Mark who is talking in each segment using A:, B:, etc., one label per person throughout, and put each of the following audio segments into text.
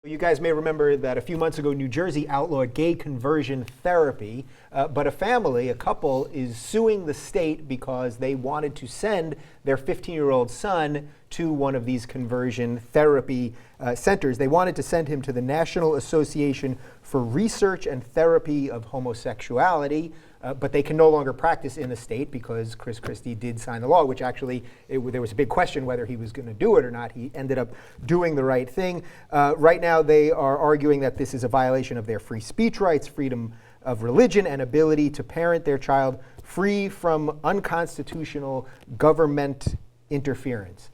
A: You guys may remember that a few months ago, New Jersey outlawed gay conversion therapy, but a couple, is suing the state because they wanted to send their 15-year-old son to one of these conversion therapy centers. They wanted to send him to the National Association for Research and Therapy of Homosexuality, but they can no longer practice in the state because Chris Christie did sign the law, which actually, there was a big question whether he was going to do it or not. He ended up doing the right thing. Right now, they are arguing that this is a violation of their free speech rights, freedom of religion, and ability to parent their child free from unconstitutional government interference.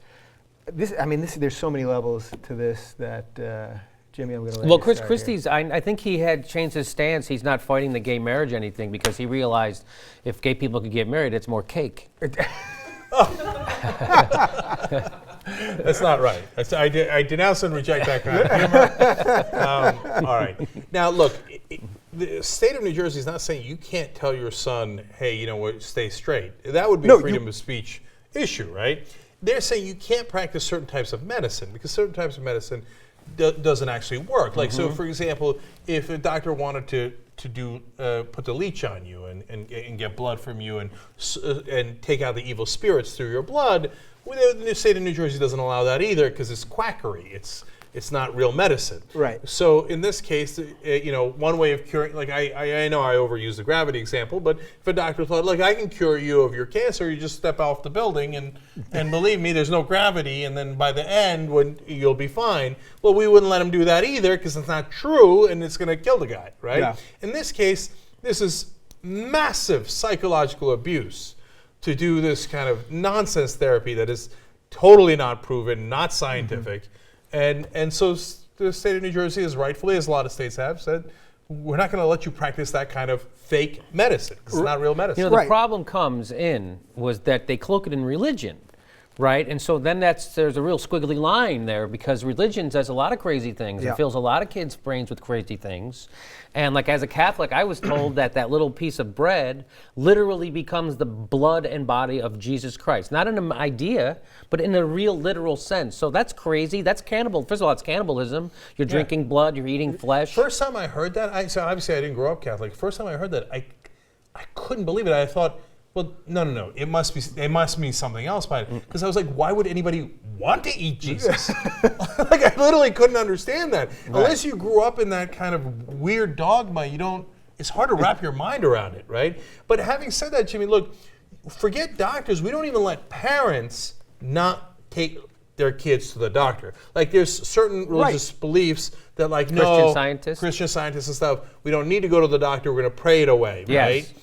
A: There's so many levels to this that... Jimmy, I'm going to let
B: Well,
A: you
B: Chris
A: start
B: Christie's,
A: here.
B: I think he had changed his stance. He's not fighting the gay marriage or anything because he realized if gay people could get married, it's more cake.
C: That's not right. I denounce and reject that kind of humor. All right. Now, look, the state of New Jersey is not saying you can't tell your son, hey, you know what, stay straight. That would be a freedom of speech issue, right? They're saying you can't practice certain types of medicine because certain types of medicine doesn't actually work. Like, so for example, if a doctor wanted to do put the leech on you and get blood from you and take out the evil spirits through your blood, well, the state of New Jersey doesn't allow that either because it's quackery. It's not real medicine.
A: Right.
C: So in this case, one way of curing, like I know I overuse the gravity example, but if a doctor thought, like, I can cure you of your cancer, you just step off the building and believe me, there's no gravity, and then by the end, when you'll be fine. Well, we wouldn't let him do that either because it's not true and it's going to kill the guy, right?
A: Yeah.
C: In this case, this is massive psychological abuse to do this kind of nonsense therapy that is totally not proven, not scientific. And so the state of New Jersey is rightfully, as a lot of states have, said, we're not going to let you practice that kind of fake medicine. It's not real medicine.
B: The problem comes in was that they cloak it in religion, right? And so then there's a real squiggly line there because religion does a lot of crazy things.
A: Yeah.
B: It fills a lot of kids' brains with crazy things. And like as a Catholic, I was told that little piece of bread literally becomes the blood and body of Jesus Christ. Not in an idea, but in a real literal sense. So that's crazy. That's cannibal. First of all, it's cannibalism. You're drinking blood. You're eating flesh.
C: First time I heard that, so obviously I didn't grow up Catholic. First time I heard that, I couldn't believe it. I thought, well, no. It must mean something else by it. Because I was like, why would anybody want to eat Jesus? Like, I literally couldn't understand that. Right. Unless you grew up in that kind of weird dogma, it's hard to wrap your mind around it, right? But having said that, Jimmy, look, forget doctors. We don't even let parents not take their kids to the doctor. Like, there's certain religious beliefs that, like, Christian scientists and stuff, we don't need to go to the doctor, we're going to pray it away, right?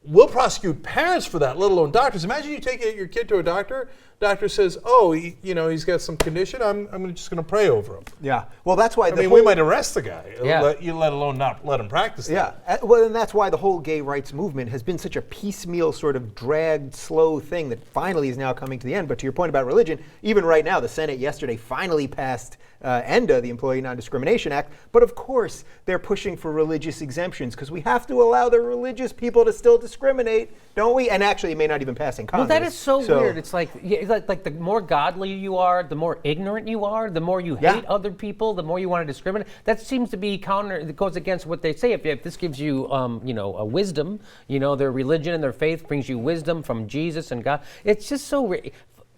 C: We'll prosecute parents for that, let alone doctors. Imagine you take your kid to a doctor. Doctor says, "Oh, he's got some condition. I'm just going to pray over him."
A: Yeah. Well, that's why.
C: we might arrest the guy.
B: Yeah.
C: Let alone not let him practice.
A: Yeah. Well, and that's why the whole gay rights movement has been such a piecemeal, sort of dragged, slow thing that finally is now coming to the end. But to your point about religion, even right now, the Senate yesterday finally passed ENDA, the Employee Non-Discrimination Act. But of course, they're pushing for religious exemptions because we have to allow the religious people to still discriminate, don't we? And actually, it may not even pass in Congress.
B: Well, that is so weird. It's like the more godly you are, the more ignorant you are, the more you hate other people, the more you want to discriminate. That seems to be it goes against what they say. If this gives you, a wisdom, their religion and their faith brings you wisdom from Jesus and God. It's just so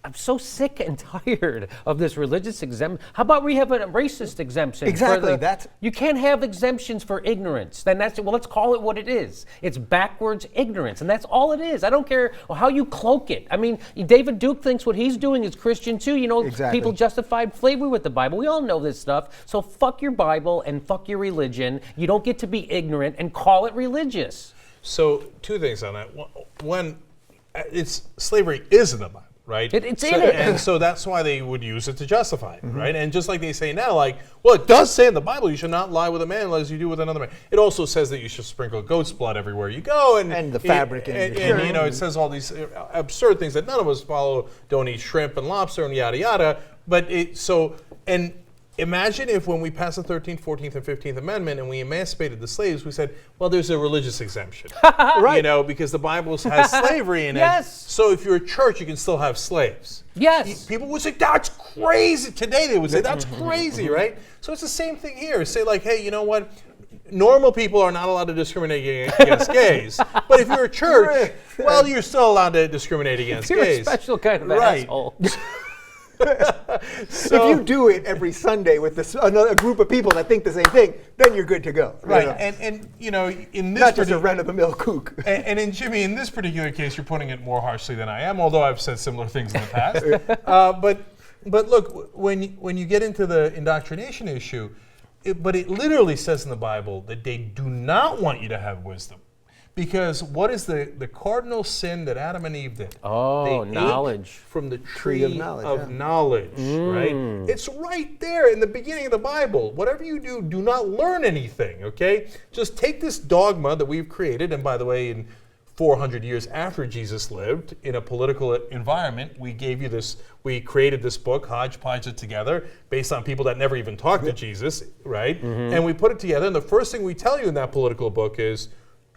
B: I'm so sick and tired of this religious exemption. How about we have a racist exemption?
A: Exactly.
B: You can't have exemptions for ignorance. Then let's call it what it is. It's backwards ignorance, and that's all it is. I don't care how you cloak it. I mean, David Duke thinks what he's doing is Christian too.
A: Exactly.
B: People justified slavery with the Bible. We all know this stuff. So fuck your Bible and fuck your religion. You don't get to be ignorant and call it religious.
C: So two things on that. One, slavery is in the Bible. Right?
B: It's in it.
C: And so that's why they would use it to justify it, right? And just like they say now, like, well, it does say in the Bible you should not lie with a man unless you do with another man. It also says that you should sprinkle goat's blood everywhere you go. And
A: the fabric.
C: And it says all these absurd things that none of us follow. Don't eat shrimp and lobster and yada, yada. But Imagine if when we passed the 13th, 14th, and 15th Amendment and we emancipated the slaves, we said, well, there's a religious exemption.
A: Right.
C: You know, because the Bible has slavery in it.
B: Yes.
C: So if you're a church, you can still have slaves.
B: Yes.
C: People would say, that's crazy. Today they would say, that's crazy, right? So it's the same thing here. Say like, hey, you know what? Normal people are not allowed to discriminate against gays. But if you're a church, well, you're still allowed to discriminate against
B: You're
C: gays.
B: a special kind of
C: Right.
B: asshole.
A: If you do it every Sunday with a group of people that think the same thing, then you're good to go.
C: Right,
A: You know?
C: and you know, in this
A: Not just a
C: particular,
A: run-of-the-mill kook.
C: and in Jimmy, in this particular case, you're putting it more harshly than I am, although I've said similar things in the past. But look, when you get into the indoctrination issue, it literally says in the Bible that they do not want you to have wisdom. Because what is the cardinal sin that Adam and Eve did?
B: Oh,
C: They ate
B: knowledge.
C: from the tree of
A: knowledge,
C: knowledge, right? It's right there in the beginning of the Bible. Whatever you do, do not learn anything, okay? Just take this dogma that we've created, and by the way, in 400 years after Jesus lived, in a political environment, we created this book, hodgepodge it together, based on people that never even talked to Jesus, right? And we put it together, and the first thing we tell you in that political book is,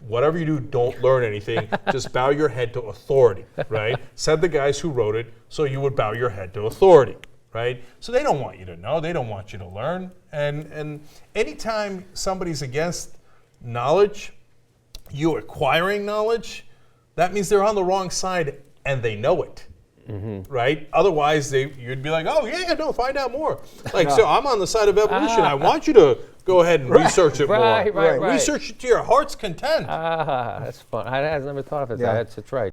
C: whatever you do, don't learn anything. Just bow your head to authority, right? Said the guys who wrote it, so you would bow your head to authority, right? So they don't want you to know. They don't want you to learn. And anytime somebody's against knowledge, you acquiring knowledge, that means they're on the wrong side and they know it. Right? Otherwise, you'd be like, oh, yeah, no, find out more. Like, so I'm on the side of evolution. I want you to go ahead and research it more.
B: Right.
C: Research it to your heart's content.
B: That's fun. I never thought of it.
A: Yeah.
B: That's right.